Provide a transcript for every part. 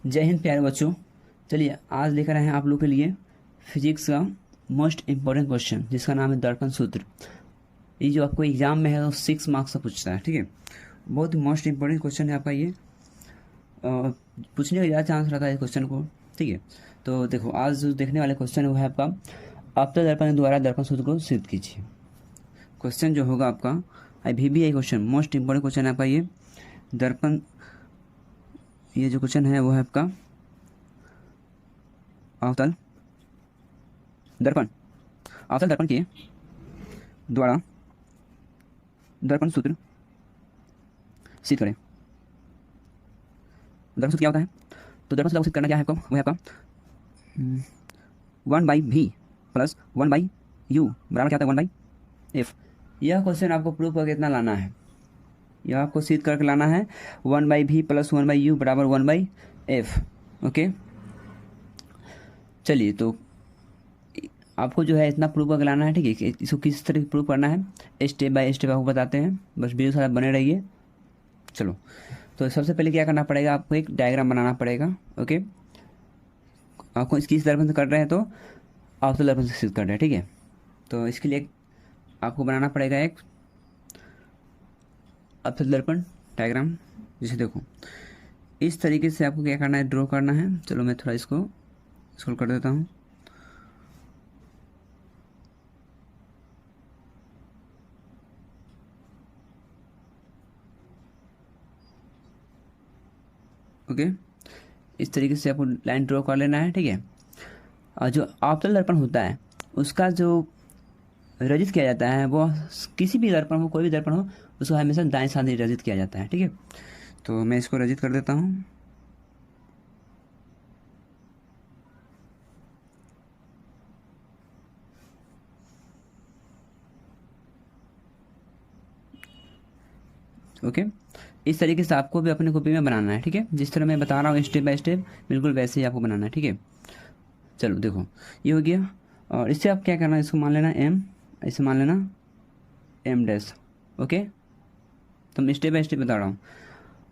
जय हिंद प्यारे बच्चों। चलिए आज लेकर आए हैं आप लोग के लिए फिजिक्स का मोस्ट इम्पोर्टेंट क्वेश्चन जिसका नाम है दर्पण सूत्र। ये जो आपको एग्जाम में है वो 6 मार्क्स का पूछता है, ठीक है। बहुत ही मोस्ट इम्पोर्टेंट क्वेश्चन है आपका ये। पूछने का ज़्यादा चांस रहता है इस क्वेश्चन को, ठीक है। तो देखो आज जो देखने वाले क्वेश्चन है वो है आपका आपतन दर्पण के द्वारा दर्पण सूत्र को सिद्ध कीजिए। क्वेश्चन जो होगा आपका अभी भी यही क्वेश्चन मोस्ट इम्पोर्टेंट क्वेश्चन है आपका ये दर्पण। ये जो क्वेश्चन है वो है आपका अवतल दर्पण के द्वारा दर्पण सूत्र सिद्ध करें। दर्पण सूत्र क्या होता है? तो दर्पण सूत्र को सिद्ध करना क्या है आपको, वो है आपका 1/v प्लस 1/u बराबर क्या होता है 1/f। यह क्वेश्चन आपको प्रूव करके इतना लाना है, यह आपको सिद्ध करके लाना है 1/v प्लस 1/u बराबर 1/f। ओके, चलिए तो आपको जो है इतना प्रूव करके लाना है, ठीक है। कि इसको किस तरह प्रूव करना है स्टेप बाय स्टेप आपको बताते हैं, बस वीडियो सारा बने रहिए। चलो तो सबसे पहले क्या करना पड़ेगा, आपको एक डायग्राम बनाना पड़ेगा। ओके, आपको इसकी इस दर्पण से कर रहे हैं तो अवतल दर्पण से सिद्ध कर रहे हैं, ठीक है। तो इसके लिए आपको बनाना पड़ेगा एक अवतल दर्पण डायग्राम। जैसे देखो इस तरीके से आपको क्या करना है, ड्रॉ करना है। चलो मैं थोड़ा इसको स्क्रॉल कर देता हूँ। ओके, इस तरीके से आपको लाइन ड्रॉ कर लेना है, ठीक है। और जो अवतल दर्पण होता है उसका जो रजित किया जाता है वो किसी भी दर्पण हो, कोई भी दर्पण हो, उसको हमेशा दाएं साथ ही रजित किया जाता है, ठीक है। तो मैं इसको रजित कर देता हूँ। ओके, इस तरीके से आपको भी अपनी कॉपी में बनाना है, ठीक है। जिस तरह मैं बता रहा हूँ स्टेप बाय स्टेप बिल्कुल वैसे ही आपको बनाना है, ठीक है। चलो देखो ये हो गया, और इससे आप क्या करना है, इसको मान लेना m, इसे मान लेना m डैश। ओके, तो मैं स्टेप बाय स्टेप बता रहा हूँ।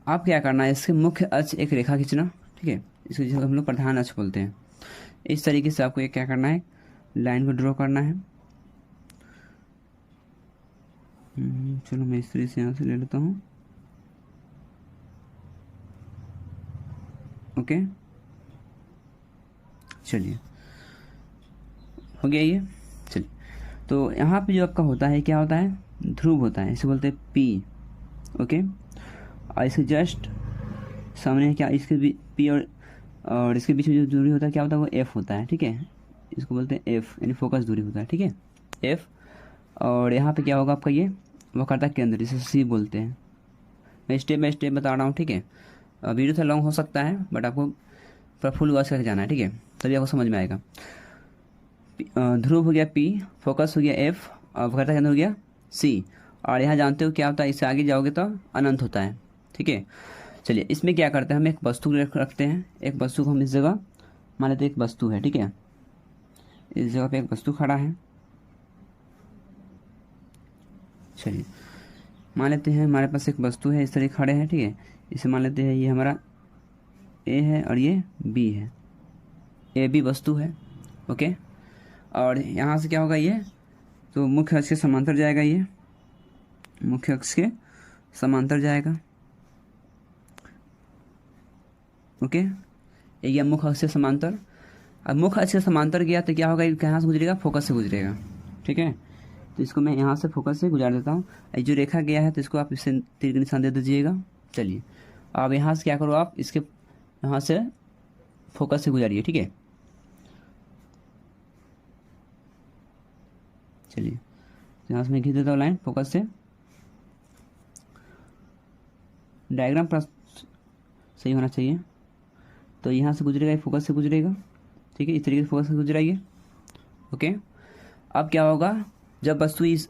आप क्या करना है, इसके मुख्य अक्ष एक रेखा खींचना, ठीक है। इसको जिसको हम लोग प्रधान अक्ष बोलते हैं। इस तरीके से आपको ये क्या करना है, लाइन को ड्रॉ करना है। चलो मैं इस तरीके से यहाँ से ले लेता हूँ। ओके, चलिए हो गया ये। चलिए तो यहाँ पे जो आपका होता है क्या होता है, ध्रुव होता है, इसे बोलते हैं पी। ओके, और इसके जस्ट सामने क्या, इसके भी पी और इसके बीच में जो दूरी होता है क्या होता है, वो एफ होता है, ठीक है। इसको बोलते हैं एफ, यानी फोकस दूरी होता है, ठीक है, एफ। और यहाँ पे क्या होगा आपका ये वक्रता केंद्र, जिसे सी बोलते हैं। मैं स्टेप बाय स्टेप बता रहा हूँ, ठीक है। वीडियो थोड़ा लॉन्ग हो सकता है बट आपको पूरा फुल वॉच करके जाना है, ठीक है, तभी आपको समझ में आएगा। ध्रुव हो गया पी, फोकस हो गया एफ, और वक्रता केंद्र हो गया सी। और यहाँ जानते हो क्या होता है, इससे आगे जाओगे तो अनंत होता है, ठीक है। चलिए इसमें क्या करते हैं, हम एक वस्तु रखते हैं। एक वस्तु को हम इस जगह मान लेते हैं, एक वस्तु है, ठीक है। इस जगह पे एक वस्तु खड़ा है। चलिए मान लेते हैं हमारे पास एक वस्तु है, इस तरह खड़े हैं, ठीक है। इसे मान लेते हैं ये हमारा ए है और ये बी है, ए बी वस्तु है। ओके, और यहाँ से क्या होगा, ये तो मुख्य अक्ष के समांतर जाएगा, ये मुख्य अक्ष के समांतर जाएगा। ओके, ये गया मुख्य अक्ष से समांतर। अब मुख्य अक्ष से समांतर गया तो क्या होगा, कहाँ से गुजरेगा, फोकस से गुजरेगा, ठीक है। तो इसको मैं यहाँ से फोकस से गुजार देता हूँ। जो रेखा गया है तो इसको आप इससे तीर का निशान दे दीजिएगा। चलिए अब यहाँ से क्या करो, आप इसके यहाँ से फोकस से गुजारिए, ठीक है। चलिए यहाँ से मैं खींच देता हूँ लाइन फोकस से। डायग्राम पर सही होना चाहिए। तो यहाँ से गुजरेगा, फोकस से गुजरेगा, ठीक है। इस तरीके से फोकस से गुजराइए। ओके, अब क्या होगा, जब वस्तु इस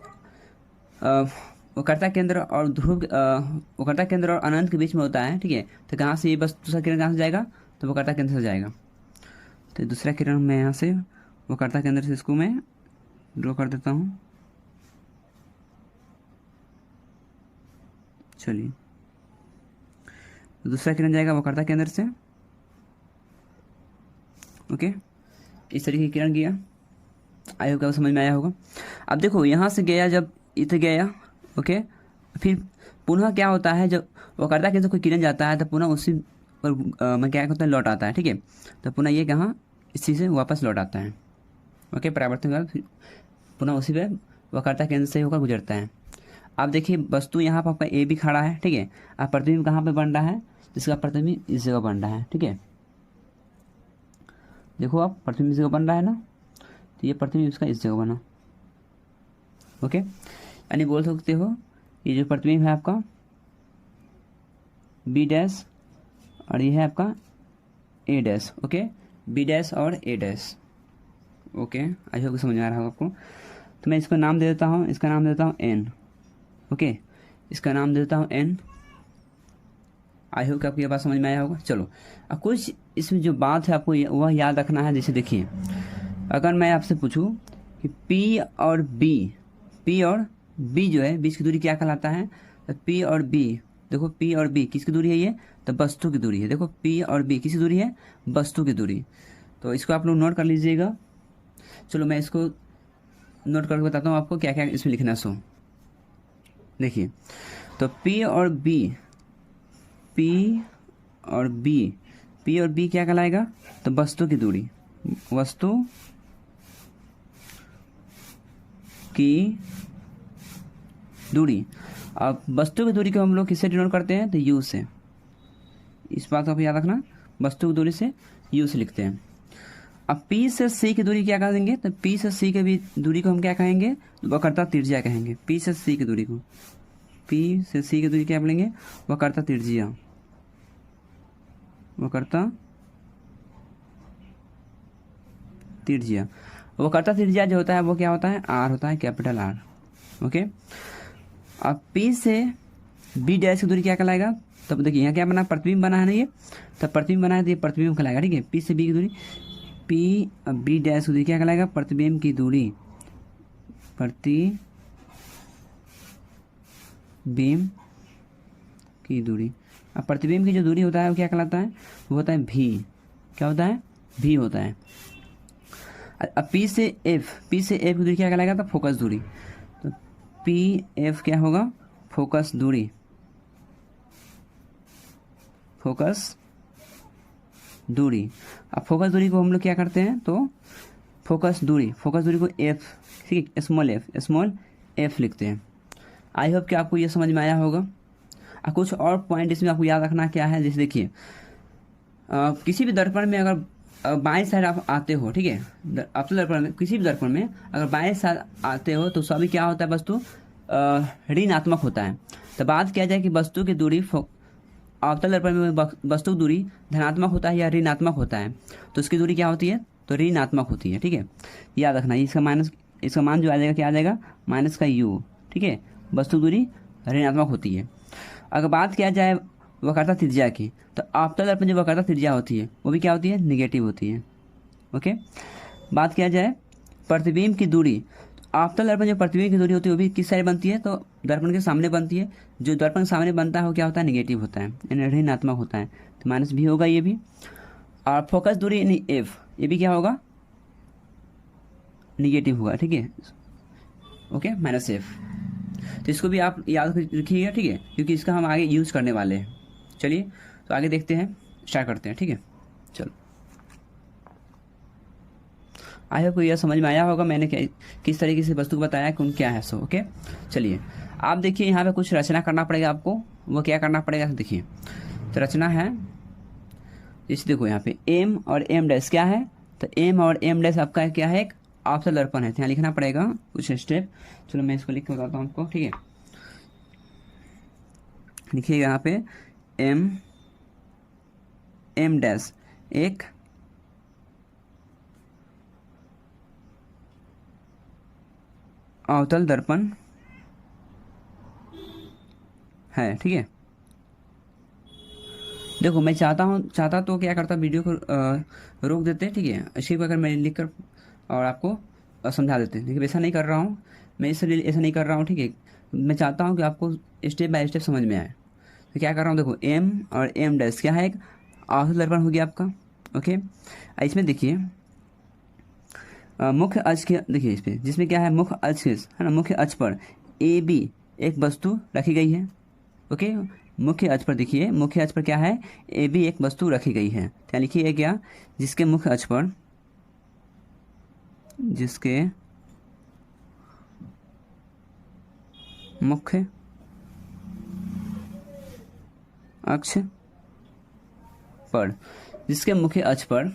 वक्रता केंद्र और ध्रुव वक्रता केंद्र और अनंत के बीच में होता है, ठीक है। तो कहाँ से ये बस दूसरा किरण कहाँ से जाएगा, तो वक्रता केंद्र से जाएगा। तो दूसरा किरण मैं यहाँ से वक्रता केंद्र से इसको मैं ड्रॉ कर देता हूँ। चलिए दूसरा किरण जाएगा वक्रता केंद्र से, ओके, इस तरीके की किरण गया। आई होप आपको समझ में आया होगा। अब देखो यहाँ से गया, जब इधर गया, ओके, फिर पुनः क्या होता है, जब वक्रता केंद्र से कोई किरण जाता है तो पुनः उसी पर मैं क्या होता है, लौट आता है। ठीक है, तो पुनः ये कहाँ इस चीज़ से वापस लौट आता है। ओके, परावर्तन के बाद फिर पुनः उसी पे वक्रता केंद्र से होकर गुजरता है। अब देखिए वस्तु यहाँ पर आपका ए भी खड़ा है। ठीक है, अब प्रतिबिंब कहाँ पे बन रहा है, जिसका प्रतिबिंब इस जगह बन रहा है। ठीक है, देखो आप प्रतिबिंब इस जगह बन रहा है ना, तो ये प्रतिबिंब इसका इस जगह बना। ओके, यानी बोल सकते हो ये जो प्रतिबिंब है आपका बी डैश और ये है आपका ए डैश। ओके, बी डैश और ए डैश। ओके, आई होप समझ आ रहा होगा आपको। तो मैं इसको नाम दे देता हूँ, इसका नाम देता हूँ एन। ओके, इसका नाम देता हूँ एन। आई होप कि आपको ये बात समझ में आया होगा। चलो, अब कुछ इसमें जो बात है आपको वह याद रखना है। जैसे देखिए, अगर मैं आपसे पूछूं कि पी और बी जो है, बीच की दूरी क्या कहलाता है, तो पी और बी, देखो पी और बी किसकी दूरी है, ये तो वस्तु की दूरी है। देखो पी और बी किसकी दूरी है, वस्तु की दूरी। तो इसको आप लोग नोट कर लीजिएगा। चलो मैं इसको नोट करके बताता हूँ आपको क्या क्या इसमें लिखना। सो देखिए, तो पी और बी क्या कहलाएगा, तो वस्तु की दूरी, वस्तु की दूरी। अब वस्तु की दूरी को हम लोग किससे डिनोट करते हैं, तो यू से। इस बात को याद रखना, वस्तु की दूरी से यू से लिखते हैं। अब पी से सी की दूरी क्या कह देंगे, तो पी से सी के भी दूरी को हम क्या कहेंगे, वक्रता त्रिज्या कहेंगे। पी से सी की दूरी को, पी से सी की दूरी क्या बोलेंगे, वक्रता त्रिज्या, वक्रता त्रिज्या। वक्रता त्रिज्या जो होता है वो क्या होता है, आर होता है, कैपिटल आर। ओके, अब पी से बी डैश की दूरी क्या कहलाएगा, तब देखिए यहाँ क्या बना, प्रतिबिंब बना है ना, ये तब प्रतिबिंब बना है तो ये प्रतिबिंब कहलाएगा। ठीक है, पी से बी की दूरी, पी बी डैश की दूरी क्या कहलाएगा, प्रतिबिंब की दूरी, प्रतिबिंब की दूरी। अब प्रतिबिंब की जो दूरी होता है वो क्या कहलाता है, वो होता है भी। क्या होता है, भी होता है। अब पी से एफ की दूरी क्या कहलाएगा, तो फोकस दूरी। तो पी एफ क्या होगा, फोकस दूरी, फोकस दूरी। अब फोकस दूरी को हम लोग क्या करते हैं, तो फोकस दूरी को एफ, ठीक है, स्मॉल एफ लिखते हैं। आई होप कि आपको ये समझ में आया होगा। कुछ और पॉइंट इसमें आपको याद रखना क्या है, जैसे देखिए किसी भी दर्पण में अगर बाएं साइड आप आते हो, ठीक है, अवतल दर्पण में, किसी भी दर्पण में अगर बाएं साइड आते हो तो सभी क्या होता है, वस्तु ऋणात्मक होता है। तो बात किया जाए कि वस्तु की दूरी अवतल दर्पण में वस्तु की दूरी धनात्मक होता है या ऋणात्मक होता है, तो उसकी दूरी क्या होती है, तो ऋणात्मक होती है। ठीक है, याद रखना, इसका मान जो आ जाएगा क्या आ जाएगा, माइनस का यू। ठीक है, वस्तु दूरी ऋणात्मक होती है। अगर बात किया जाए वक्रता त्रिज्या की, तो अवतल दर्पण जो वक्रता त्रिज्या होती है वो भी क्या होती है, निगेटिव होती है। ओके, बात किया जाए प्रतिबिंब की दूरी, तो अवतल दर्पण जो प्रतिबिंब की दूरी होती है वो भी किस साइड बनती है, तो दर्पण के सामने बनती है। जो दर्पण के सामने बनता है वो क्या होता है, निगेटिव होता है, यानी ऋणात्मक होता है, तो माइनस भी होगा ये भी। और फोकस दूरी यानी एफ, ये भी क्या होगा, निगेटिव होगा। ठीक है, ओके, माइनस एफ। तो इसको भी आप याद रखिएगा। ठीक है, क्योंकि इसका हम आगे यूज करने वाले हैं। चलिए तो आगे देखते हैं, स्टार्ट करते हैं। ठीक है, चलो, आई होप को यह समझ में आया होगा मैंने किस तरीके से वस्तु को बताया कि क्या है। सो ओके, चलिए आप देखिए यहाँ पे कुछ रचना करना पड़ेगा आपको। वो क्या करना पड़ेगा, देखिए तो रचना है, जैसे देखो यहाँ पे एम और एम डैश क्या है, तो एम और एम डैश आपका क्या है, एक अवतल दर्पण है। तो यहाँ लिखना पड़ेगा कुछ स्टेप। चलो मैं इसको लिख के बताता हूँ आपको। ठीक है, लिखिएगा यहाँ पे एम डैश एक अवतल दर्पण है। ठीक है, देखो मैं चाहता तो क्या करता, वीडियो को रोक देते। ठीक है, इसी को अगर मैं लिख कर और आपको समझा देते, लेकिन ऐसा नहीं कर रहा हूँ मैं, इसलिए ऐसा नहीं कर रहा हूँ। ठीक है, मैं चाहता हूँ कि आपको स्टेप बाय स्टेप समझ में आए। तो क्या कर रहा हूँ, देखो एम और एम डैश क्या है, एक अवतल दर्पण हो गया आपका। ओके, इसमें देखिए मुख्य अक्ष के, देखिए इस पे जिसमें क्या है मुख्य अक्ष है ना, मुख्य अक्ष पर ए बी एक वस्तु रखी गई है। ओके, मुख्य अक्ष पर देखिए, मुख्य अक्ष पर क्या है, ए बी एक वस्तु रखी गई है। क्या लिखिए क्या, जिसके मुख्य अक्ष पर, जिसके मुख्य अक्ष पर, जिसके मुख्य अक्ष पर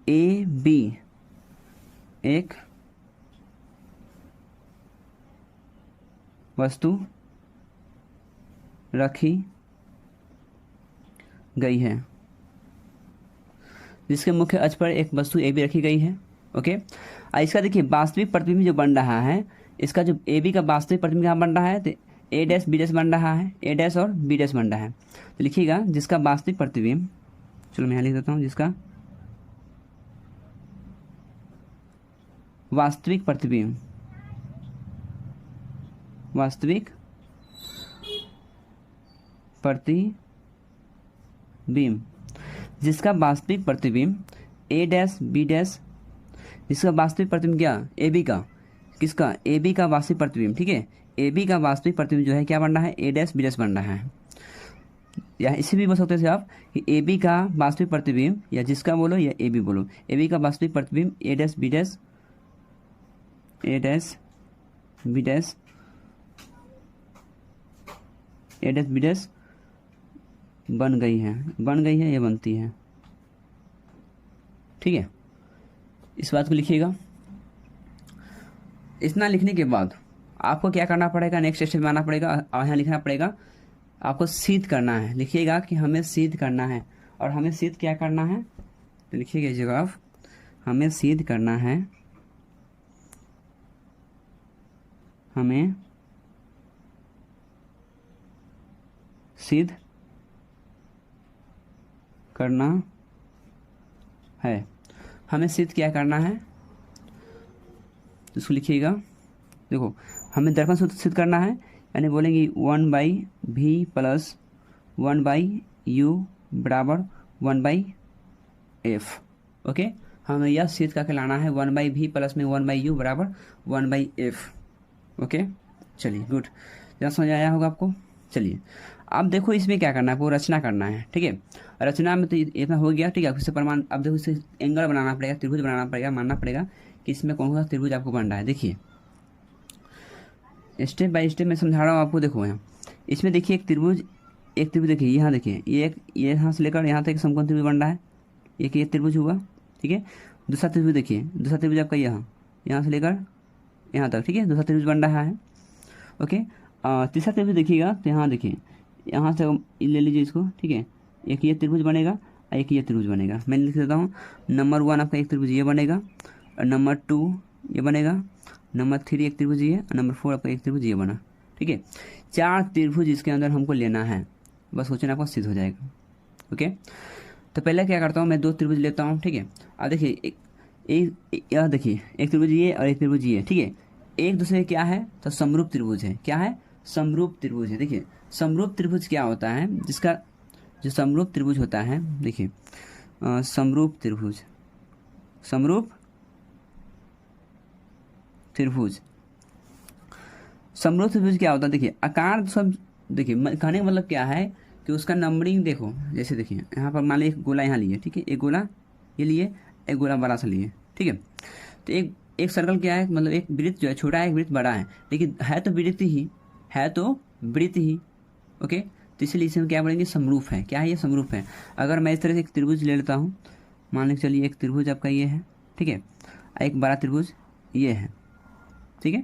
ए बी एक वस्तु रखी गई है, जिसके मुख्य अक्ष पर एक वस्तु ए बी रखी गई है। ओके, इसका देखिए वास्तविक प्रतिबिंब जो बन रहा है, इसका जो ए बी का वास्तविक प्रतिबिंब कहाँ बन रहा है, तो ए डैश बी डैश बन रहा है, ए डैश और बी डैश बन रहा है। तो लिखिएगा जिसका वास्तविक प्रतिबिंब, चलो मैं यहाँ लिख देता हूँ, जिसका वास्तविक प्रतिबिंब, वास्तविक प्रतिबिंब, जिसका वास्तविक प्रतिबिंब ए डैश बी डैश, जिसका वास्तविक प्रतिबिंब क्या, ए बी का, किसका, ए बी का वास्तविक प्रतिबिंब, ठीक है, ए बी का वास्तविक प्रतिबिंब जो है क्या बन रहा है, ए डैश बी डैश बन रहा है। या इसे भी बोल सकते थे आप कि ए बी का वास्तविक प्रतिबिंब, या जिसका बोलो या ए बी बोलो, ए बी का वास्तविक प्रतिबिंब ए डैश बी डैश, ए डैश बी डैश, ए डैश बी डैश बन गई है, बन गई है, ये बनती है। ठीक है, इस बात को लिखिएगा। इतना लिखने के बाद आपको क्या करना पड़ेगा, नेक्स्ट स्टेप में आना पड़ेगा और यहाँ लिखना पड़ेगा, आपको सिद्ध करना है। लिखिएगा कि हमें सिद्ध करना है, और हमें सिद्ध क्या करना है, तो लिखिएगा इस जगह आप, हमें सिद्ध करना है, हमें सिद्ध करना है, हमें सिद्ध क्या करना है, इसको लिखिएगा। देखो हमें दर्पण सूत्र सिद्ध करना है, यानी बोलेंगे 1/v प्लस 1/u बराबर 1/f। ओके, हमें यह सिद्ध करके लाना है 1/v प्लस में 1/u बराबर 1/f। ओके, चलिए गुड, क्या समझ आया होगा आपको। चलिए अब देखो इसमें क्या करना है, वो रचना करना है। ठीक है, रचना में तो इतना हो गया। ठीक है, इससे प्रमाण, अब देखो इसे एंगल बनाना पड़ेगा, त्रिभुज बनाना पड़ेगा, मानना पड़ेगा कि इसमें कौन सा त्रिभुज आपको बन रहा है। देखिए स्टेप बाय स्टेप मैं समझा रहा हूँ आपको। देखो यहाँ इसमें देखिए एक त्रिभुज देखिए, यहाँ देखिए ये यहाँ से लेकर यहाँ तक समकोण त्रिभुज बन रहा है, एक ये त्रिभुज हुआ। ठीक है, दूसरा त्रिभुज देखिए, दूसरा त्रिभुज आपका यहाँ से लेकर यहाँ तक। ठीक है, दूसरा त्रिभुज बन रहा है। ओके, तीसरा त्रिभुज देखिएगा तो यहाँ देखिए, यहाँ से ले लीजिए इसको। ठीक है, एक ये त्रिभुज बनेगा और एक ये त्रिभुज बनेगा। मैं लिख देता हूँ, नंबर 1 आपका एक त्रिभुज ये बनेगा, और नंबर 2 ये बनेगा, नंबर 3 एक त्रिभुज ये, और नंबर 4 आपका एक त्रिभुज ये बना। ठीक है, 4 त्रिभुज इसके अंदर हमको लेना है, बस सोचना आपका सिद्ध हो जाएगा। ओके, तो पहले क्या करता हूँ, मैं 2 त्रिभुज लेता हूँ। ठीक है, अब देखिए यह देखिए एक त्रिभुज ये और एक त्रिभुज ये। ठीक है, एक दूसरे क्या है, तो समरूप त्रिभुज है। क्या है, समरूप त्रिभुज है। देखिए समरूप त्रिभुज क्या होता है, जिसका जो समरूप त्रिभुज होता है, देखिए समरूप त्रिभुज, समरूप त्रिभुज, समरूप त्रिभुज क्या होता है, देखिए आकार सब, देखिए कहने का मतलब क्या है कि उसका नंबरिंग देखो। जैसे देखिए यहाँ पर मान लीजिए एक गोला यहाँ लिए, ठीक है, एक गोला ये लिए, एक गोला बड़ा सा लिए। ठीक है, तो एक सर्कल क्या है, मतलब एक वृत्त जो है छोटा है, एक वृत्त बड़ा है, लेकिन है तो वृत्त ही, है तो वृत्त ही। ओके, तो इसलिए इसमें क्या बोलेंगे, समरूप है। क्या है ये, समरूप है। अगर मैं इस तरह से एक त्रिभुज ले लेता हूँ, मान लीजिए चलिए एक त्रिभुज आपका ये है। ठीक है, एक बड़ा त्रिभुज ये है। ठीक है,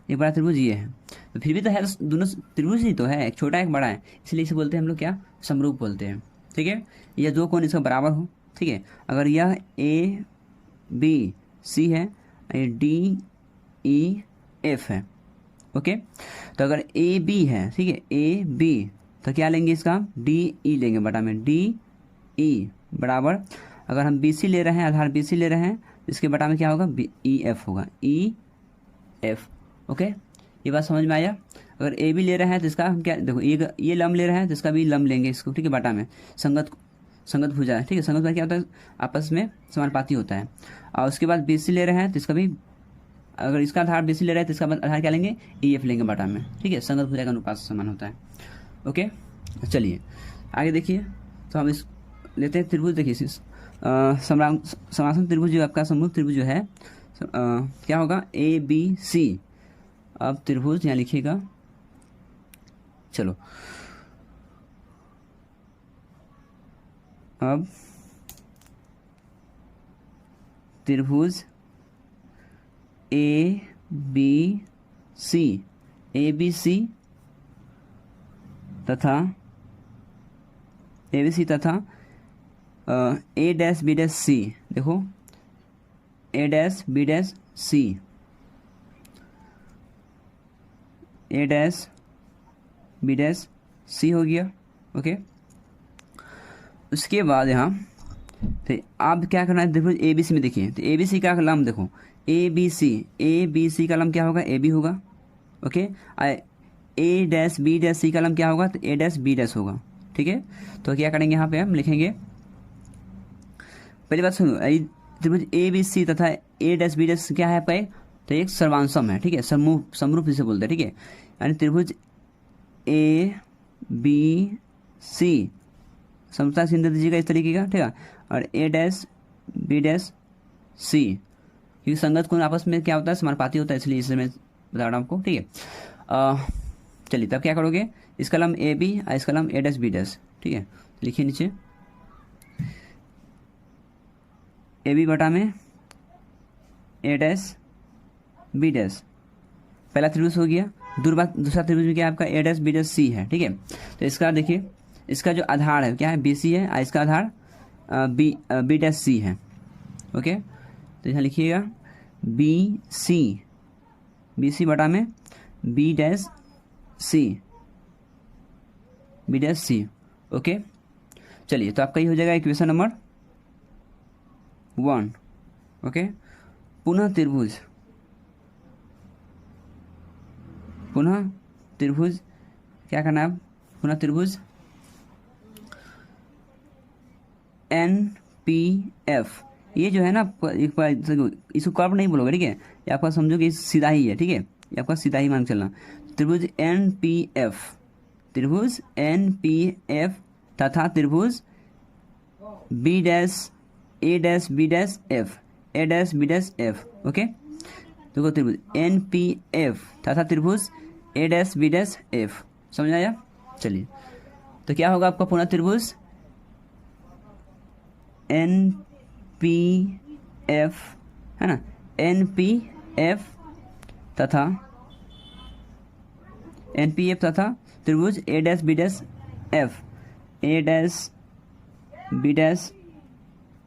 एक बड़ा त्रिभुज ये है, तो फिर भी तो है, तो दोनों त्रिभुज ही तो है, एक छोटा एक बड़ा है, इसलिए इसे बोलते हैं हम लोग क्या, समरूप बोलते हैं। ठीक है, ये 2 कोण इसका बराबर हो। ठीक है, अगर यह ABC है, ये DEF है। ओके, तो अगर AB है, ठीक है, AB, तो क्या लेंगे इसका, DE लेंगे बटा में, DE बराबर, अगर हम BC ले रहे हैं, आधार BC ले रहे हैं, इसके बटा में क्या होगा, EF होगा, EF। ओके, ये बात समझ में आया। अगर AB ले रहे हैं तो इसका हम क्या, देखो ये लंब ले रहे हैं तो इसका भी लंब लेंगे इसको। ठीक है, बटा में संगत संगत भुजा है, ठीक है। संगत भुजा क्या होता है, आपस में समानुपाती होता है। और उसके बाद BC ले रहे हैं तो इसका भी, अगर इसका आधार BC ले रहे हैं तो इसका आधार क्या लेंगे, EF लेंगे बटा में, ठीक है। संगत भुजा का अनुपात समान होता है। ओके, चलिए आगे देखिए। तो हम इस लेते हैं त्रिभुज। देखिए समासन त्रिभुज जो आपका समरूप त्रिभुज जो है क्या होगा, ABC। अब त्रिभुज यहाँ लिखिएगा, चलो अब त्रिभुज ABC तथा A', B', C। देखो A', B', C, A', B', C हो गया। ओके, उसके बाद यहाँ तो आप क्या करना है, त्रिभुज ABC में देखिए, तो ABC का लंब देखो, ABC का लंब क्या होगा, AB होगा। ओके, A', B', C का लंब क्या होगा, तो A', B' होगा, ठीक है। तो क्या करेंगे, यहाँ पे हम लिखेंगे, पहली बात सुनो, त्रिभुज ABC तथा A', B' क्या है आपका, तो एक सर्वांशम है, ठीक है, समरूप जिसे बोलते हैं, ठीक है। यानी त्रिभुज ABC समरूपता चिन्ह दे दीजिएगा इस तरीके का, ठीक है। और A', B', C, क्योंकि संगत कोण आपस में क्या होता है, समानुपाती होता है, इसलिए इसे मैं बता रहा हूँ आपको, ठीक है। चलिए तब क्या करोगे, इसका लंब AB और इसका लंब A', B', ठीक है। लिखिए नीचे AB बटा में A', B', पहला त्रिभुज हो गया। दूसरा त्रिभुज में क्या आपका A', B', C है, ठीक है। तो इसका देखिए, इसका जो आधार है क्या है, BC है, और इसका आधार B', C है। ओके, तो यहाँ लिखिएगा BC बटा में B', C। ओके, चलिए तो आपका ये हो जाएगा इक्वेशन नंबर 1। ओके, पुनः त्रिभुज क्या करना है, पुनः त्रिभुज NPF। ये जो है ना, एक बार इसको कर्व नहीं बोलोगे, ठीक है, ये आपका समझो कि सीधा ही है, ठीक है, ये आपका सीधा ही मान चलना। त्रिभुज NPF तथा त्रिभुज A', ओके। देखो त्रिभुज NPF तथा त्रिभुज A', समझ आया। चलिए तो क्या होगा आपका पुनः त्रिभुज NPF, है ना, NPF तथा त्रिभुज A', B',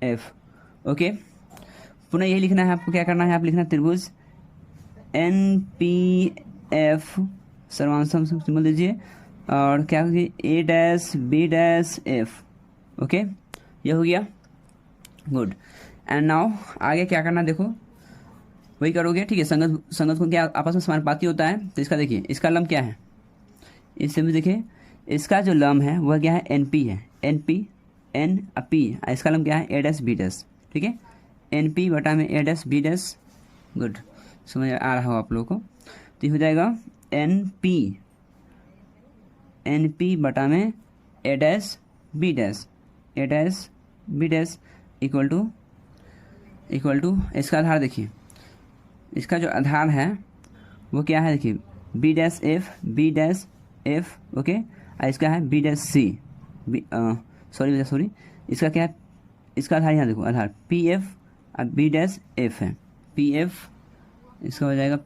F। ओके, पुनः यही लिखना है आपको, क्या करना है, आप लिखना त्रिभुज NPF सर्वांशम सिंबल दीजिए, और क्या होगी A', B', F। ओके, ये हो गया, गुड। एंड नाउ आगे क्या करना, देखो वही करोगे, ठीक है। संगत कोण क्या आपस में समानुपाती होता है, तो इसका देखिए, इसका लंब क्या है, इससे भी देखिए, इसका जो लंब है वह क्या है, NP है, NP इसका लंब क्या है, A', B', ठीक है। NP बटा में A', B', गुड, समझ आ रहा हो आप लोगों को। तो ये हो जाएगा NP बटा में A', B' इक्वल टू इसका आधार देखिए, इसका जो आधार है वो क्या है, देखिए B', F, ओके। और इसका है B', C, सॉरी, इसका क्या है, इसका आधार यहाँ देखो, आधार PF और B', F है, PF, इसका हो जाएगा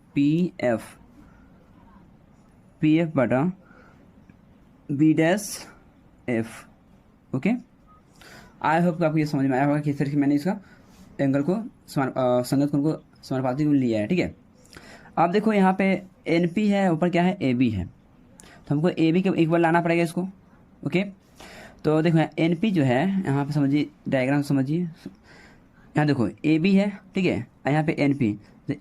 PF बटा B', F। Okay, I hope आपको ये समझ में आया होगा किस तरीके मैंने इसका एंगल को संगत कोण को समानुपाती में लिया है, ठीक है। अब देखो यहाँ पे NP है, ऊपर क्या है, AB है, तो हमको AB के एक बार लाना पड़ेगा इसको। ओके, तो देखो NP जो है, यहाँ पे समझिए, डायग्राम समझिए, यहाँ देखो AB है, ठीक है, यहाँ पे NP, तो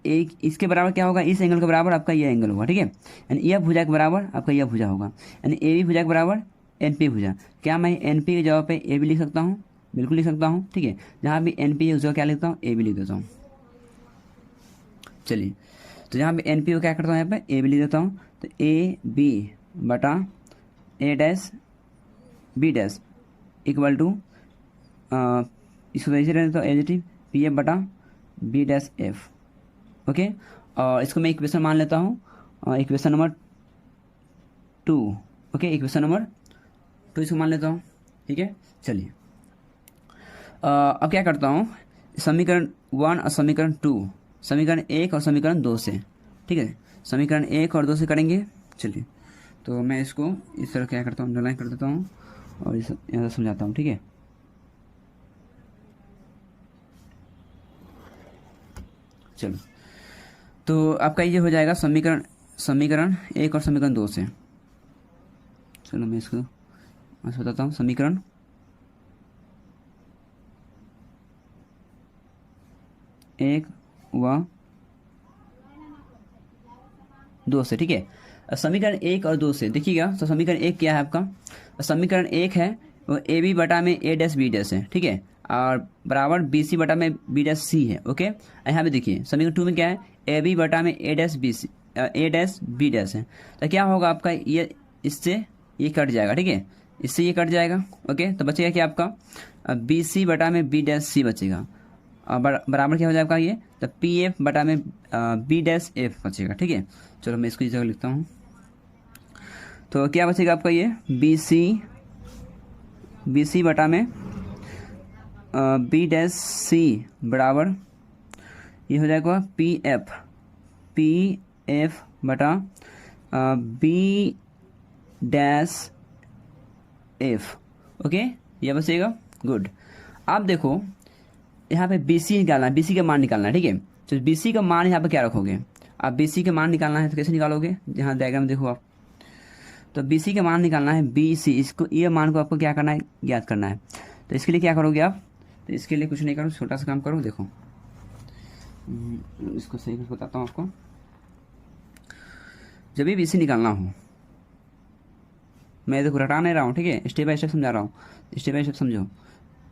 एक इसके बराबर क्या होगा, इस एंगल के बराबर आपका यह एंगल होगा, ठीक है। यानी यह भुजा के बराबर आपका यह भुजा होगा, यानी AB भुजा के बराबर एन पी भुजा, क्या मैं एन पी की जगह पे ए भी लिख सकता हूँ? बिल्कुल लिख सकता हूँ, ठीक है। जहाँ भी एन पी है उस जगह क्या लिखता हूँ? ए भी लिख देता हूँ। चलिए, तो जहाँ पे एन पी को क्या करता हूँ, यहाँ पे ए भी लिख देता हूँ। तो ए बी बटा a dash b dash equal to, इसको ऐसे रहने तो एजिटिव पी एफ बटा बी डैश एफ। ओके, और इसको मैं इक्वेशन मान लेता हूँ, equation number 2। Okay, equation number 2 इसको मान लेता हूँ, ठीक है। चलिए, अब क्या करता हूँ, समीकरण 1 और समीकरण 2, समीकरण 1 और समीकरण 2 से, ठीक है, समीकरण 1 और 2 से करेंगे। चलिए, तो मैं इसको इस तरह क्या करता हूँ, अंडरलाइन कर देता हूँ और इस यहाँ से समझाता हूँ, ठीक है। चलो, तो आपका ये हो जाएगा समीकरण 1 और समीकरण 2 से। चलो मैं इसको बताता हूँ, समीकरण 1 व 2 से, ठीक है। समीकरण 1 और 2 से देखिएगा, तो समीकरण 1 क्या है आपका? समीकरण 1 है वो ए बी बटा में ए डैश बी डैश है, ठीक है, और बराबर बी सी बटा में बी डैश सी है। ओके, यहाँ पे देखिए समीकरण 2 में क्या है, ए बी बटा में ए डैश बी सी ए डैश बी डैश है। तो क्या होगा आपका, ये इससे ये कट जाएगा, ठीक है, इससे ये कट जाएगा। ओके, तो बचेगा क्या आपका, बी सी बटा में बी डैश सी बचेगा, बराबर क्या हो जाएगा ये, तो पी एफ बटा में बी डैश एफ बचेगा, ठीक है। चलो मैं इसको इस जगह लिखता हूँ, तो क्या बचेगा आपका ये बी सी बटा में बी डैश सी बराबर ये हो जाएगा पी एफ बटा बी डैश एफ। ओके, ये बचेगा। गुड, आप देखो यहाँ पे बी सी निकालना है, बी सी का मान निकालना है, ठीक है। तो बी सी का मान यहाँ पे क्या रखोगे आप, बी सी का मान निकालना है तो कैसे निकालोगे, यहाँ डायग्राम देखो आप, तो बी सी का मान निकालना है, बी सी, इसको ये मान को आपको क्या करना है, ज्ञात करना है। तो इसके लिए क्या करोगे आप, तो इसके लिए कुछ नहीं करो, छोटा सा काम करो, देखो इसको सही से बताता हूँ आपको। जब भी बी सी निकालना हो, मैं देखो रटा नहीं रहा हूँ, ठीक है, स्टेप बाय स्टेप समझा रहा हूँ, स्टेप बाय स्टेप समझो,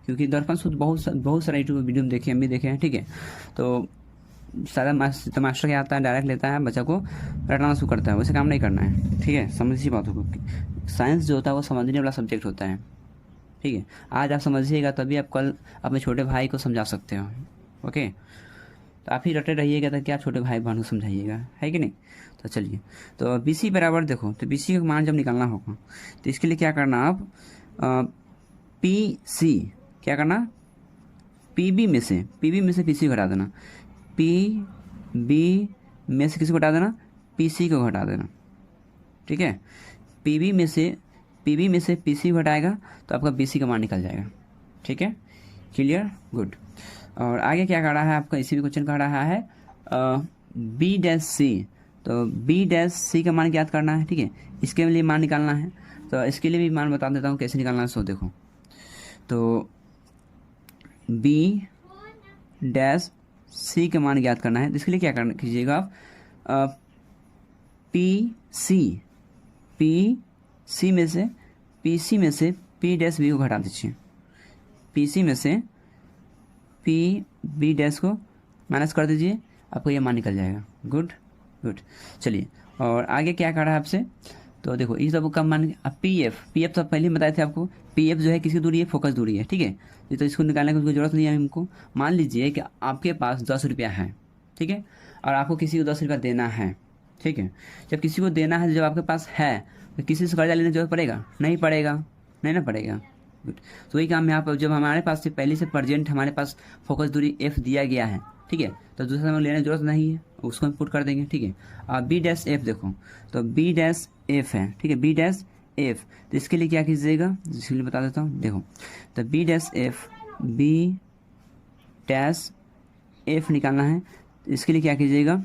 क्योंकि दर्पण सूत्र बहुत सारा यूट्यूब वीडियो में देखे, हम भी देखे हैं, ठीक है। तो सारा मास्टर क्या आता है, डायरेक्ट लेता है, बच्चा को रटना शुरू करता है, वैसे काम नहीं करना है, ठीक है। समझिए बातों को, साइंस जो होता है वो समझने वाला सब्जेक्ट होता है, ठीक है। आज आप समझिएगा तभी आप कल अपने छोटे भाई को समझा सकते हो। ओके, तो आप ही रटे रहिएगा तो क्या छोटे भाई बहन को समझाइएगा, है कि नहीं। तो चलिए, तो बी सी बराबर देखो, तो बी सी का मान जब निकालना होगा तो इसके लिए क्या करना आप, पी सी क्या करना, पी बी में से पी सी घटा देना, पी बी में से किसी को घटा देना, पी सी को घटा देना, ठीक है। पी बी में से पी सी घटाएगा तो आपका बी सी का मान निकल जाएगा, ठीक है। Clear, good. और आगे क्या कर रहा है आपका, इसी भी क्वेश्चन कर रहा है बी डैश सी, तो बी डैश सी का मान ज्ञात करना है, ठीक है, इसके लिए मान निकालना है। तो इसके लिए भी मान बता देता हूँ कैसे निकालना है, सो देखो, तो बी डैश सी का मान ज्ञात करना है, तो इसके लिए क्या करना कीजिएगा आप, पी सी में से पी डैश बी को घटा दीजिए, पी सी में से पी बी डैश को माइनस कर दीजिए, आपको ये मान निकल जाएगा। गुड। चलिए, और आगे क्या कर रहा है आपसे, तो देखो इस सब का मान, अब पी एफ तो पहले ही बताए थे आपको, पी एफ जो है किसकी दूरी है, फोकस दूरी है, ठीक है। तो इसको निकालने की कोई जरूरत नहीं है हमको। मान लीजिए कि आपके पास 10 रुपया है, ठीक है, और आपको किसी को 10 रुपया देना है, ठीक है। जब किसी को देना है, जब आपके पास है, तो किसी से कर्जा लेने की जरूरत पड़ेगा, नहीं ना पड़ेगा। गुड, तो वही काम यहाँ पर, जब हमारे पास से पहले से प्रेजेंट हमारे पास फोकस दूरी एफ दिया गया है, ठीक है, तो दूसरा हमें लेने की जरूरत नहीं है, उसको हम पुट कर देंगे, ठीक है। अब बी डैश एफ देखो, तो बी डैश एफ है, ठीक है, बी डैश एफ, तो इसके लिए क्या कीजिएगा, इसके लिए बता देता हूँ, देखो, तो बी डैश एफ निकालना है, तो इसके लिए क्या कीजिएगा,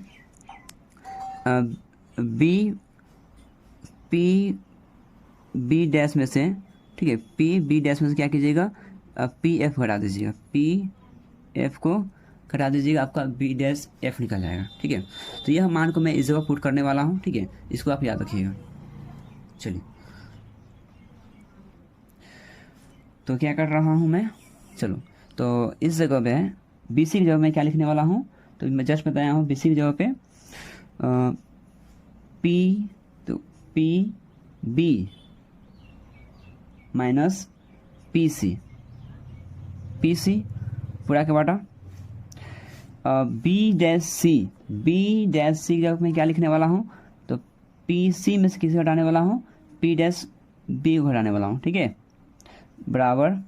बी डैश में से, ठीक है, बी डैश में से क्या कीजिएगा, पी एफ घटा दीजिएगा, पी एफ को घटा दीजिएगा, आपका बी डैश एफ निकल जाएगा, ठीक है। तो यह मान को मैं इस जगह पुट करने वाला हूँ, ठीक है, इसको आप याद रखिएगा। चलिए, तो क्या कर रहा हूँ मैं, चलो तो इस जगह पे बी सी की जगह मैं क्या लिखने वाला हूँ, तो मैं जस्ट बताया हूँ बी सी की जगह पे पी, तो P B minus P C, P C पूरा के बाटा B dash C, B dash C की जगह मैं क्या लिखने वाला हूँ, तो पी सी में से किसे घटाने वाला हूँ, पी डैश बी को घटाने वाला हूँ, ठीक है, बराबर।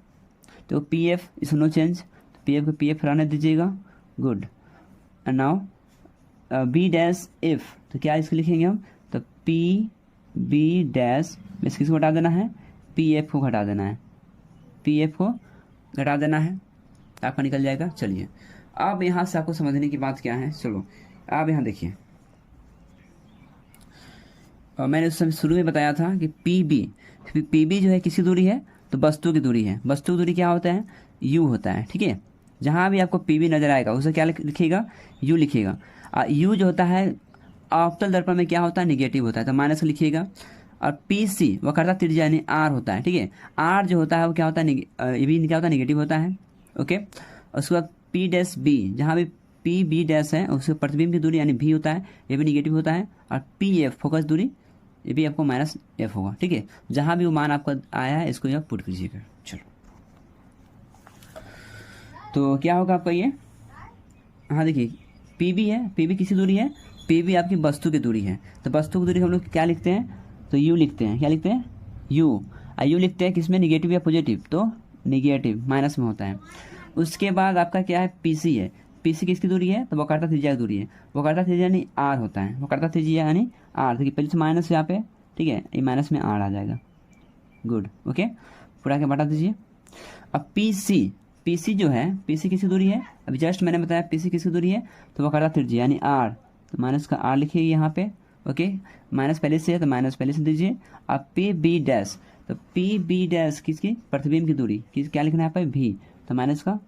तो P F is no change, तो पी एफ को पी एफ रहने दीजिएगा, good. And now B dash F, तो क्या इसको लिखेंगे हम, तो पी बी डैश में से किसको घटा देना है, पी एफ को घटा देना है, पी एफ को घटा देना है, आपका निकल जाएगा। चलिए अब यहाँ से आपको समझने की बात क्या है, चलो आप यहाँ देखिए, मैंने उस समय शुरू में बताया था कि पी बी जो है किसकी दूरी है, तो वस्तु की दूरी है। वस्तु की दूरी क्या होता है, यू होता है, ठीक है। जहाँ भी आपको पी बी नजर आएगा उसे क्या लिखिएगा, यू लिखिएगा। यू जो होता है अवतल दर्पण में क्या होता है, निगेटिव होता है, तो माइनस लिखिएगा। और पी सी वक्रता त्रिज्या यानी आर होता है, ठीक है। आर जो होता है वो क्या होता है, ये भी क्या होता है, निगेटिव होता है, ओके। उसके बाद पी डैश बी, जहाँ भी पी बी डैश है उसके प्रतिबिंब की दूरी यानी भी होता है, ये भी निगेटिव होता है। और पी एफ फोकस दूरी, ये भी आपको माइनस एफ होगा, ठीक है। जहाँ भी वो मान आपका आया है इसको आप पुट कीजिएगा। चलो तो क्या होगा आपका ये, हाँ देखिए पी बी है, पी बी किसी दूरी है, पी बी आपकी वस्तु की दूरी है, तो वस्तु की दूरी हम लोग क्या लिखते हैं, तो यू लिखते हैं, क्या लिखते हैं, यू। यू लिखते हैं किसमें, निगेटिव या पॉजिटिव, तो निगेटिव माइनस में होता है। उसके बाद आपका क्या है, पी सी है, पी सी किसकी दूरी है, तो वक्रता त्रिज्या की दूरी है, वक्रता त्रिज्या यानी आर होता है, वक्रता त्रिज्या यानी आर, देखिए पहले से माइनस यहाँ पे, ठीक है, ये माइनस में आर आ जाएगा, गुड, ओके। पूरा के बता दीजिए। अब पी सी जो है, पी सी किसकी दूरी है, अभी जस्ट मैंने बताया पी सी किसकी दूरी है, तो वक्रता त्रिज्या यानी आर, तो माइनस का आर लिखिए यहाँ पे, ओके। माइनस पहले से है तो माइनस पहले से दीजिए। अब पी बी डैश, तो पी बी डैश किसकी, प्रतिबिंब की दूरी, किस क्या लिखना है यहाँ पे, भी, तो माइनस का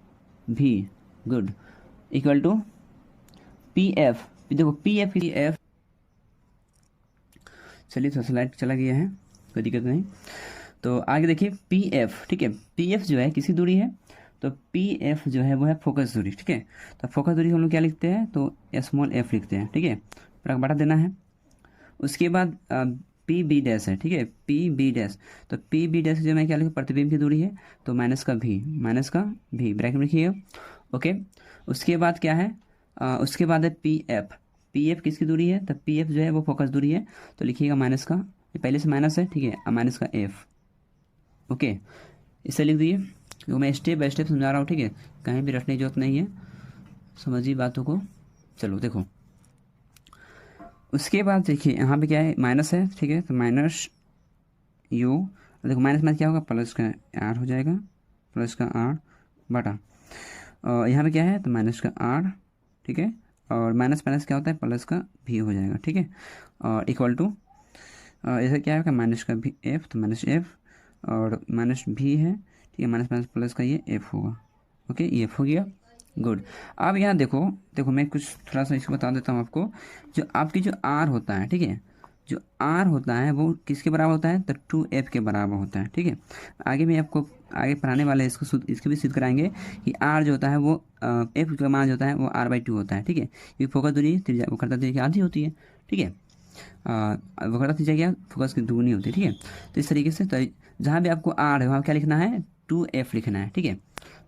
भी, good, equal to P F, देखो पी एफ, चलिए थोड़ा स्लाइड चला गया है, कोई दिक्कत नहीं। तो आगे देखिए पी एफ, ठीक है, पी एफ जो है किसी दूरी है, तो पी एफ जो है वो है फोकस दूरी, ठीक है। तो फोकस दूरी हम लोग क्या लिखते हैं, तो स्मॉल एफ लिखते हैं, ठीक है, पूरा बटा देना है। उसके बाद पी बी डैश है, ठीक है, पी बी डैश, तो पी बी डैश जो मैं क्या लिखूँ, प्रतिबिंब की दूरी है, तो माइनस का भी ब्रैकेट में लिखिएगा, ओके। उसके बाद क्या है, उसके बाद है पी एफ किसकी दूरी है, तो पी एफ जो है वो फोकस दूरी है, तो लिखिएगा माइनस का, ये पहले से माइनस है, ठीक है, माइनस का एफ, ओके। इसे लिख दिए, क्योंकि मैं स्टेप बाय स्टेप समझा रहा हूँ, ठीक है, कहीं भी रटने की जरूरत नहीं है, समझिए बातों को। चलो देखो उसके बाद देखिए यहाँ पे क्या है, माइनस है, ठीक है, तो माइनस यू, देखो माइनस में क्या होगा, प्लस का आर हो जाएगा, प्लस का आर बटा, और यहाँ पे क्या है, तो माइनस का आर, ठीक है, और माइनस माइनस क्या होता है, प्लस का भी हो जाएगा, ठीक है, और इक्वल टू ऐसा क्या होगा, माइनस का भी एफ, तो माइनस एफ और माइनस भी है, ठीक है, माइनस माइनस प्लस का ये एफ होगा, ओके, ये एफ हो गया, गुड। अब यहाँ देखो मैं कुछ थोड़ा सा इसको बता देता हूँ आपको, जो आपकी जो आर होता है, ठीक है, जो आर होता है वो किसके बराबर होता है, तो 2f के बराबर होता है, ठीक है। आगे भी आपको आगे पढ़ाने वाले इसको भी सिद्ध कराएंगे कि आर जो होता है वो एफ का मान जो होता है वो r/2 होता है, ठीक है। ये फोकस दूरी त्रिज्या वक्रता त्रिज्या की आधी होती है, ठीक है, वक्रता त्रिज्या क्या फोकस की दुगुनी होती है, ठीक है। तो इस तरीके से तो जहाँ भी आपको आर है वहाँ क्या लिखना है, 2f लिखना है, ठीक है।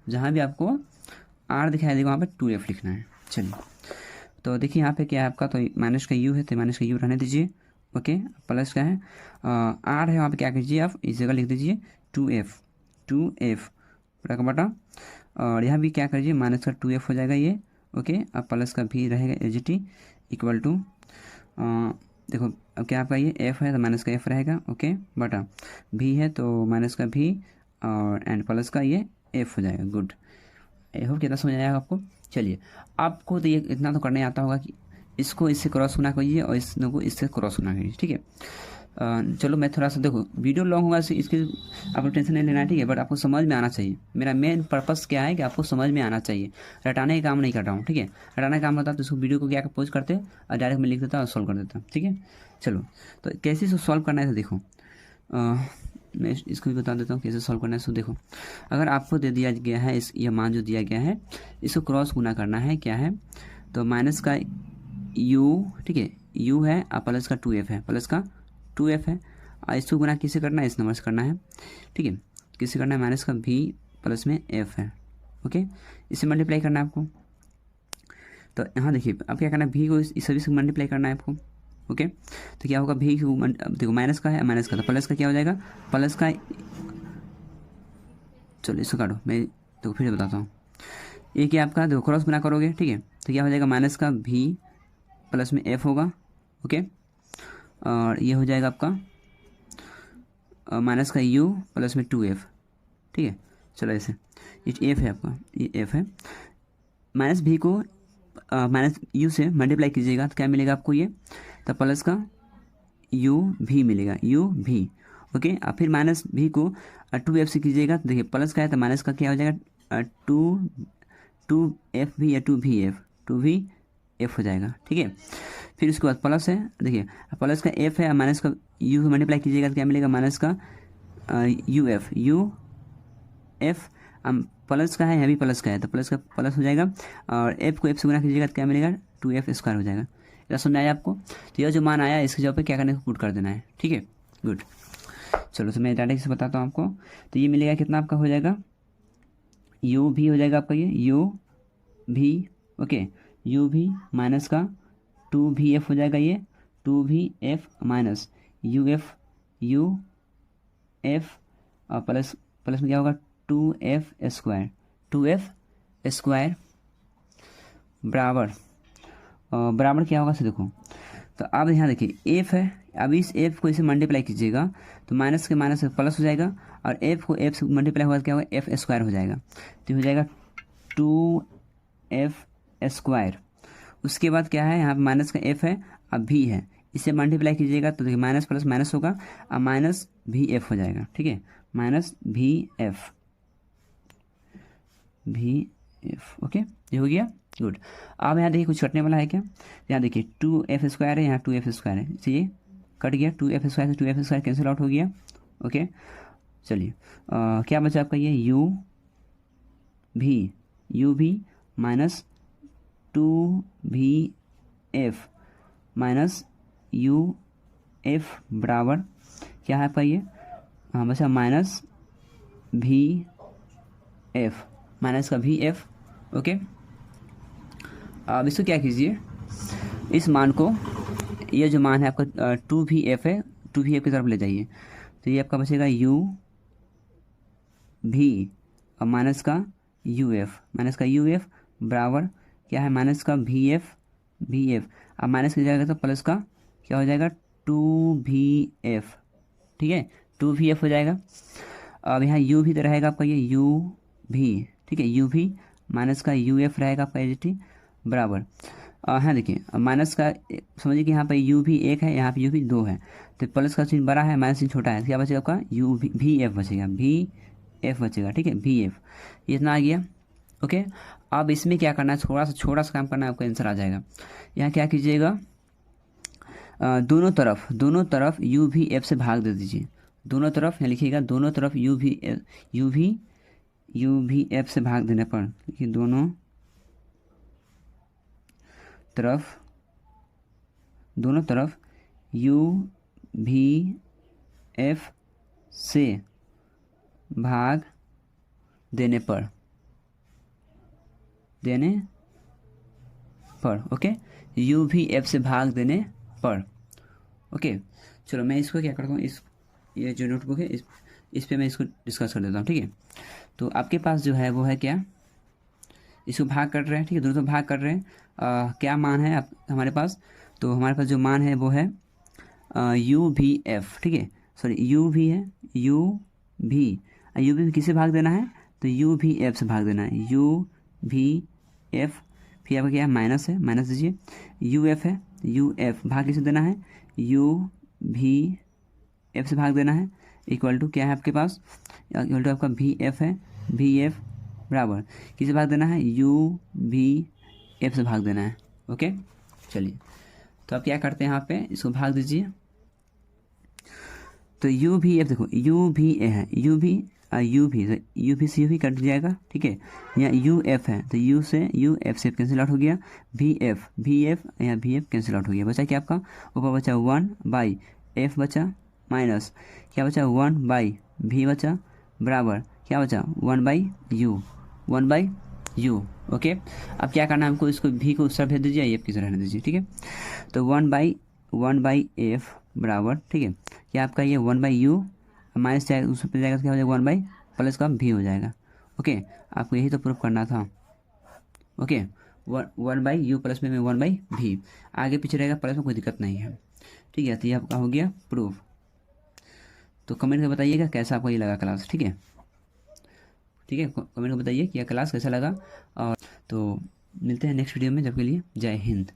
जहाँ भी आपको आर दिखाई देगा वहाँ पे 2f लिखना है। चलिए तो देखिए यहाँ पे क्या है आपका, तो माइनस का यू है, तो माइनस का यू रहने दीजिए, ओके। प्लस का है आर है, वहाँ पे क्या कीजिए आप इस जगह लिख दीजिए 2f पूरा का बटा, और यहाँ भी क्या करिए माइनस का 2f हो जाएगा ये, ओके। अब प्लस का भी रहेगा एजिटी इक्वल टू, देखो अब क्या आपका ये f है तो माइनस का f रहेगा, ओके, बटा भी है तो माइनस का भी और एंड प्लस का ये f हो जाएगा, गुड। आई होप कितना समझ आएगा आपको। चलिए आपको तो ये इतना तो करने आता होगा कि इसको इससे क्रॉस होना करिए और इसको इससे क्रॉस होना करिए, ठीक है। चलो मैं थोड़ा सा, देखो वीडियो लॉन्ग होगा इसकी आपको टेंशन नहीं लेना है, ठीक है, बट आपको समझ में आना चाहिए। मेरा मेन पर्पस क्या है कि आपको समझ में आना चाहिए, रटाने का काम नहीं कर रहा हूँ, ठीक है। रटाने का काम होता तो इसको वीडियो को क्या पोस्ट करते और डायरेक्ट मैं लिख देता और सॉल्व कर देता, ठीक है। चलो तो कैसे इसको सॉल्व करना है, तो देखो मैं इसको भी बता देता हूँ कैसे सॉल्व करना है। सो देखो, अगर आपको दे दिया गया है यह मान जो दिया गया है, इसको क्रॉस गुना करना है, क्या है तो माइनस का u, ठीक है, u है और प्लस का 2f है, प्लस का 2f है, और इसको गुना किससे करना है, इस नंबर से करना है, ठीक है, किससे करना है, माइनस का v प्लस में f है, ओके, इससे मल्टीप्लाई करना है आपको। तो यहाँ देखिए अब क्या करना है, v को इस सभी से मल्टीप्लाई करना है आपको, ओके। तो क्या होगा, v को देखो माइनस का है, माइनस का, तो प्लस का क्या हो जाएगा, प्लस का, चलो इसको काटो, मैं तो फिर बताता हूँ। ये क्या आपका देखो क्रॉस गुना करोगे, ठीक है, तो क्या हो जाएगा, माइनस का v प्लस में f होगा, ओके, और ये हो जाएगा आपका माइनस का u प्लस में 2f, ठीक है। चलो ऐसे, ये f है आपका, ये f है, माइनस v को माइनस u से मल्टीप्लाई कीजिएगा तो क्या मिलेगा आपको, ये तो प्लस का u v मिलेगा, u v, ओके। और फिर माइनस v को 2f से कीजिएगा तो देखिए प्लस का है तो माइनस का क्या हो जाएगा, 2f भी या 2v f हो जाएगा, ठीक है। फिर उसके बाद प्लस है, देखिए प्लस का f है और माइनस का u मल्टीप्लाई कीजिएगा तो क्या मिलेगा, माइनस का uf प्लस का है, यहाँ भी प्लस का है तो प्लस का प्लस हो जाएगा, और f को f से गुना कीजिएगा तो क्या मिलेगा, 2f स्क्वायर हो जाएगा। क्या समझ आया आपको? तो यह जो मान आया इसके जगह पे क्या करना है, पुट कर देना है, ठीक है, गुड। चलो तो मैं डायरेक्ट से बताता हूँ आपको। तो ये मिलेगा कितना आपका हो जाएगा, u भी हो जाएगा आपका, ये u भी, ओके, u भी माइनस का 2vf हो जाएगा, ये 2vf माइनस uf और प्लस प्लस में क्या होगा, 2f स्क्वायर बराबर बराबर क्या होगा, से देखो। तो अब यहाँ देखिए f है, अब इस f को इसे मल्टीप्लाई कीजिएगा तो माइनस के माइनस प्लस हो जाएगा, और f को f से मल्टीप्लाई होगा तो क्या होगा, f स्क्वायर हो जाएगा, तो हो जाएगा 2f स्क्वायर। उसके बाद क्या है, यहाँ पे माइनस का f है, अब v है, इसे मल्टीप्लाई कीजिएगा तो देखिए माइनस प्लस माइनस होगा, अब माइनस vf हो जाएगा, ठीक है, माइनस vf, ओके, ये हो गया, गुड। अब यहाँ देखिए कुछ कटने वाला है क्या, यहाँ देखिए 2f स्क्वायर है, यहाँ 2f स्क्वायर है, इसलिए कट गया, 2f स्क्वायर से 2f स्क्वायर कैंसिल आउट हो गया, ओके। चलिए क्या बचा आपका, ये u भी माइनस 2vf माइनस uf बराबर क्या है आपका, ये हाँ बचा माइनस vf, माइनस का vf, ओके। अब इसको क्या कीजिए, इस मान को, ये जो मान है आपका 2vf है, 2vf की तरफ ले जाइए, तो ये आपका बचेगा u भी और माइनस का uf बराबर क्या है, माइनस का vf अब माइनस की जाएगा तो प्लस का क्या हो जाएगा, 2vf, ठीक है, 2vf हो जाएगा। अब यहाँ u भी तो रहेगा आपका, ये u भी, ठीक है, u भी माइनस का uf रहेगा आपका एच बराबर, हाँ देखिए माइनस का, समझिए कि यहाँ पर u भी 1 है, यहाँ पे u भी 2 है, तो प्लस का चिन्ह बड़ा है, माइनस चिन्ह छोटा है, क्या बचेगा आपका, u vf बचेगा, vf बचेगा, ठीक है, vf, ये इतना आ गया, ओके। अब इसमें क्या करना है, छोटा सा काम करना है, आपका आंसर आ जाएगा। यहाँ क्या कीजिएगा, दोनों तरफ u भी f से भाग दे दीजिए, दोनों तरफ यहाँ लिखिएगा, दोनों तरफ u भी f से भाग देने पर, देखिए दोनों तरफ u भी f से भाग देने पर ओके, u भी f से भाग देने पर, ओके। चलो मैं इसको क्या करता हूँ, ये जो नोटबुक है इस पे मैं इसको डिस्कस कर देता हूँ, ठीक है। तो आपके पास जो है वो है क्या, इसको भाग कर रहे हैं, ठीक है, दोनों भाग कर रहे हैं, क्या मान है हमारे पास, तो हमारे पास जो मान है वो है u भी f, ठीक है, सॉरी u भी है, u भी किसे भाग देना है, तो u भी f से भाग देना है, u भी f, फिर आपका क्या है, माइनस है, माइनस दीजिए, uf है, uf भाग किसे देना है, u भी f से भाग देना है, इक्वल टू क्या है आपके पास, इक्वल टू आपका vf है, vf बराबर किसे भाग देना है, u भी f से भाग देना है, ओके। चलिए तो आप क्या करते हैं, यहाँ पे इसको भाग दीजिए, तो यू भी एफ, देखो यू भी ए है, यू भी यू भी से यू भी कट जाएगा, ठीक है। यहाँ यू एफ है तो यू से यू एफ से कैंसिल आउट हो गया, भी एफ यहाँ भी एफ कैंसिल आउट हो गया, बचा क्या आपका ऊपर बचा 1/f बचा माइनस क्या बचा 1/v बचा बराबर क्या बचा 1/u। ओके, अब क्या करना है हमको, इसको भी को उस तरफ भेज दीजिए, एफ की तरफ रहने दीजिए, ठीक है। तो 1/f बराबर, ठीक है, क्या आपका ये 1/u माइनस जाएगा उस पर जाएगा तो क्या हो जाएगा 1 प्लस का भी हो जाएगा। ओके, आपको यही तो प्रूफ करना था। ओके, 1/u प्लस में 1/v, आगे पीछे रहेगा प्लस में कोई दिक्कत नहीं है, ठीक है। तो ये आपका हो गया प्रूफ। तो कमेंट में बताइएगा कैसा आपको ये लगा क्लास, ठीक है। ठीक है, कमेंट में बताइए कि यह क्लास कैसा लगा। और तो मिलते हैं नेक्स्ट वीडियो में, जब के लिए जय हिंद।